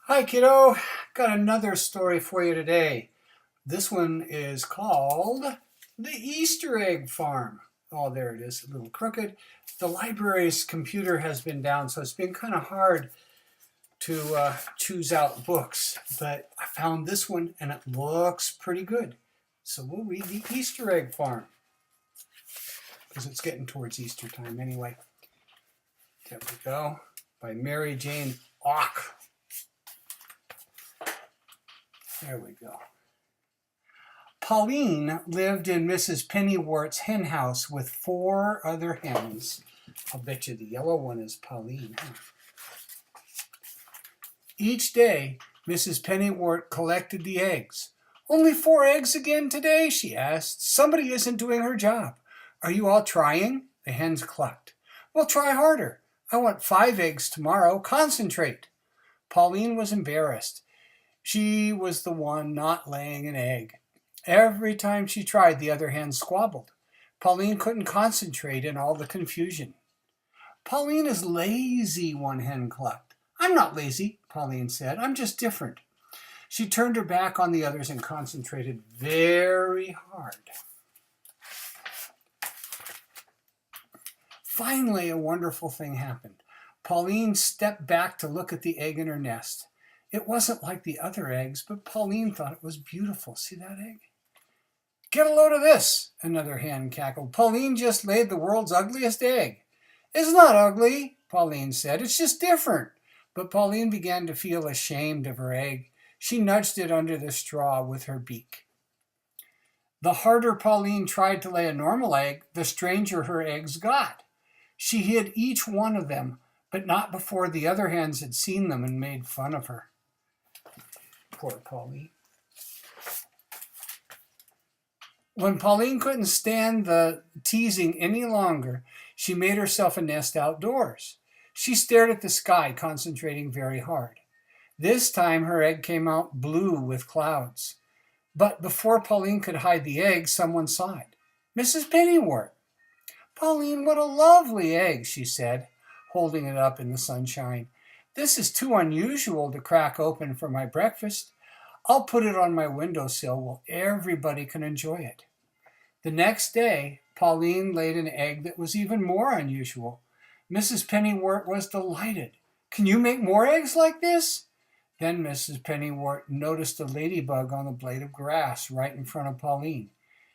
Hi, kiddo. Got another story for you today. This one is called The Easter Egg Farm. Oh, there it is, a little crooked. The library's computer has been down, so it's been kind of hard to choose out books. But I found this one, and it looks pretty good. So we'll read The Easter Egg Farm, because it's getting towards Easter time anyway. There we go, by Mary Jane Auck. There we go. Pauline lived in Mrs. Pennywort's hen house with 4 other hens. I'll bet you the yellow one is Pauline. Each day, Mrs. Pennywort collected the eggs. "Only 4 eggs again today?" she asked. "Somebody isn't doing her job. Are you all trying?" The hens clucked. "Well, try harder. I want 5 eggs tomorrow. Concentrate." Pauline was embarrassed. She was the one not laying an egg. Every time she tried, the other hens squabbled. Pauline couldn't concentrate in all the confusion. "Pauline is lazy," one hen clucked. "I'm not lazy," Pauline said. "I'm just different." She turned her back on the others and concentrated very hard. Finally, a wonderful thing happened. Pauline stepped back to look at the egg in her nest. It wasn't like the other eggs, but Pauline thought it was beautiful. See that egg? "Get a load of this," another hen cackled. "Pauline just laid the world's ugliest egg." "It's not ugly," Pauline said. "It's just different." But Pauline began to feel ashamed of her egg. She nudged it under the straw with her beak. The harder Pauline tried to lay a normal egg, the stranger her eggs got. She hid each one of them, but not before the other hens had seen them and made fun of her. Poor Pauline. When Pauline couldn't stand the teasing any longer, she made herself a nest outdoors. She stared at the sky, concentrating very hard. This time her egg came out blue with clouds. But before Pauline could hide the egg, someone saw it. Mrs. Pennywort. "Pauline, what a lovely egg," she said, holding it up in the sunshine. "This is too unusual to crack open for my breakfast. I'll put it on my windowsill where everybody can enjoy it." The next day, Pauline laid an egg that was even more unusual. Mrs. Pennywort was delighted. "Can you make more eggs like this?" Then Mrs. Pennywort noticed a ladybug on a blade of grass right in front of Pauline.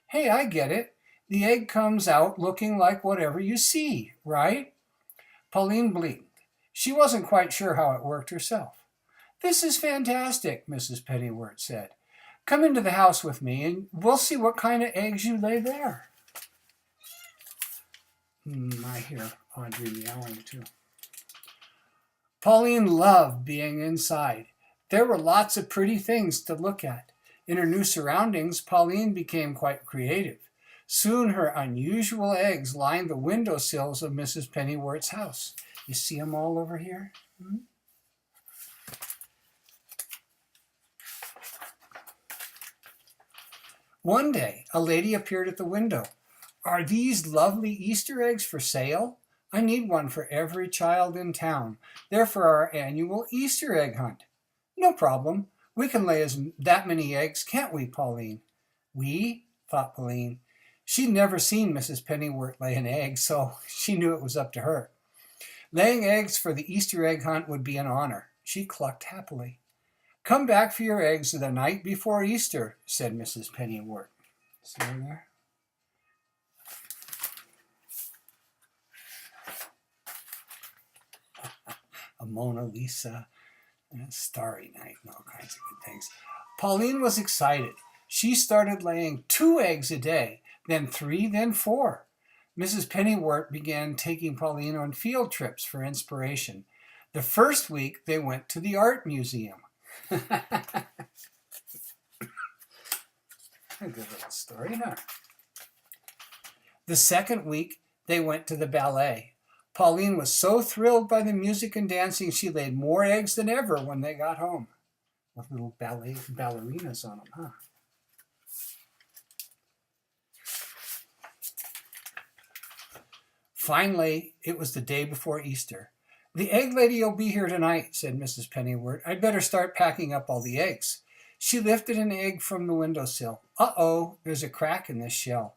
"Hey, I get it. The egg comes out looking like whatever you see, right?" Pauline blinked. She wasn't quite sure how it worked herself. "This is fantastic," Mrs. Pennywort said. "Come into the house with me and we'll see what kind of eggs you lay there." I hear Audrey meowing too. Pauline loved being inside. There were lots of pretty things to look at. In her new surroundings, Pauline became quite creative. Soon her unusual eggs lined the windowsills of Mrs. Pennywort's house. You see them all over here? One day, a lady appeared at the window. "Are these lovely Easter eggs for sale? I need one for every child in town. They're for our annual Easter egg hunt." "No problem. We can lay that many eggs, can't we, Pauline?" "We?" thought Pauline. She'd never seen Mrs. Pennywort lay an egg, so she knew it was up to her. Laying eggs for the Easter egg hunt would be an honor. She clucked happily. "Come back for your eggs the night before Easter," said Mrs. Pennywort. See her there? A Mona Lisa, and a starry night, and all kinds of good things. Pauline was excited. She started laying 2 eggs a day, then 3, then 4. Mrs. Pennywort began taking Pauline on field trips for inspiration. The first week, they went to the art museum. A good little story, huh? The second week, they went to the ballet. Pauline was so thrilled by the music and dancing, she laid more eggs than ever when they got home. With little ballerinas on them, huh? Finally, it was the day before Easter. The egg lady will be here tonight, said Mrs. Pennyworth. I'd better start packing up all the eggs. She lifted an egg from the windowsill. Uh-oh, there's a crack in this shell.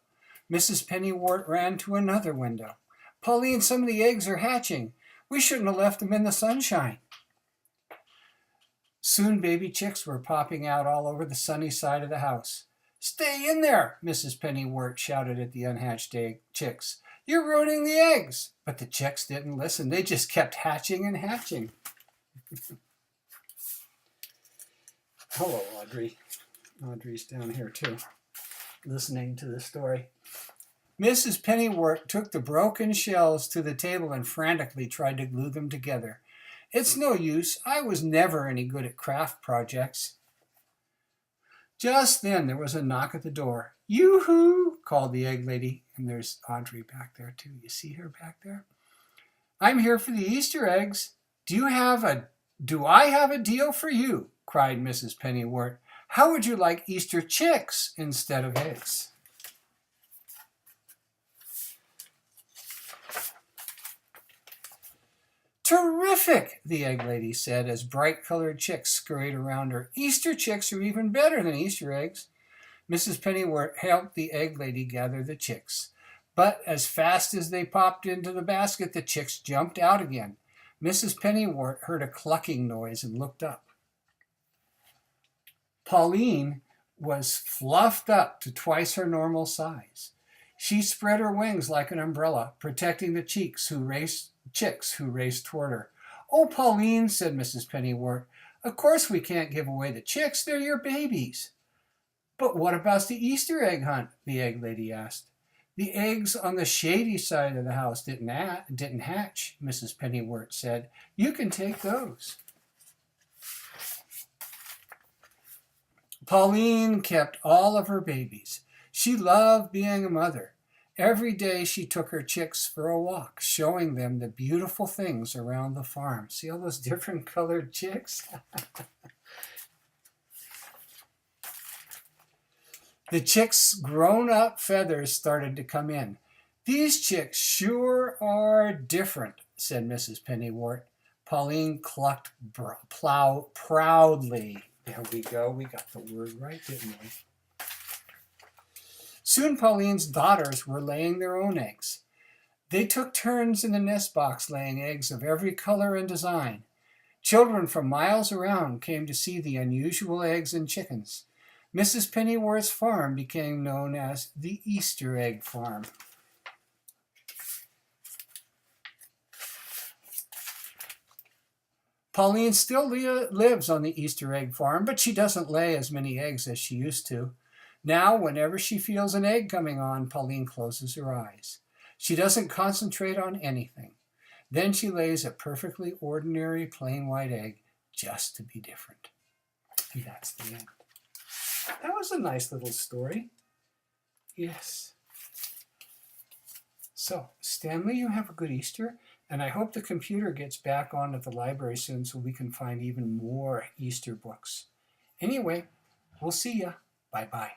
Mrs. Pennyworth ran to another window. Pauline, some of the eggs are hatching. We shouldn't have left them in the sunshine. Soon baby chicks were popping out all over the sunny side of the house. Stay in there, Mrs. Pennyworth shouted at the unhatched chicks. You're ruining the eggs. But the chicks didn't listen. They just kept hatching and hatching. Hello, Audrey. Audrey's down here too, listening to the story. Mrs. Pennyworth took the broken shells to the table and frantically tried to glue them together. It's no use. I was never any good at craft projects. Just then there was a knock at the door. Yoo-hoo, called the egg lady. And there's Audrey back there too. You see her back there? I'm here for the Easter eggs. Do I have a deal for you? Cried Mrs. Pennyworth. How would you like Easter chicks instead of eggs? Terrific, the egg lady said as bright-colored chicks scurried around her. Easter chicks are even better than Easter eggs. Mrs. Pennyworth helped the egg lady gather the chicks. But as fast as they popped into the basket, the chicks jumped out again. Mrs. Pennyworth heard a clucking noise and looked up. Pauline was fluffed up to twice her normal size. She spread her wings like an umbrella, protecting the chicks who raced toward her. Oh, Pauline, said Mrs. Pennyworth, of course we can't give away the chicks. They're your babies. But what about the Easter egg hunt? The egg lady asked. The eggs on the shady side of the house didn't hatch, Mrs. Pennyworth said. You can take those. Pauline kept all of her babies. She loved being a mother. Every day she took her chicks for a walk, showing them the beautiful things around the farm. See all those different colored chicks? The chicks' grown-up feathers started to come in. These chicks sure are different, said Mrs. Pennyworth. Pauline clucked proudly. There we go. We got the word right, didn't we? Soon Pauline's daughters were laying their own eggs. They took turns in the nest box laying eggs of every color and design. Children from miles around came to see the unusual eggs and chickens. Mrs. Pennyworth's farm became known as the Easter Egg Farm. Pauline still lives on the Easter Egg Farm, but she doesn't lay as many eggs as she used to. Now, whenever she feels an egg coming on, Pauline closes her eyes. She doesn't concentrate on anything. Then she lays a perfectly ordinary plain white egg just to be different. And that's the end. That was a nice little story. Yes. So, Stanley, you have a good Easter, and I hope the computer gets back on at the library soon so we can find even more Easter books. Anyway, we'll see ya. Bye-bye.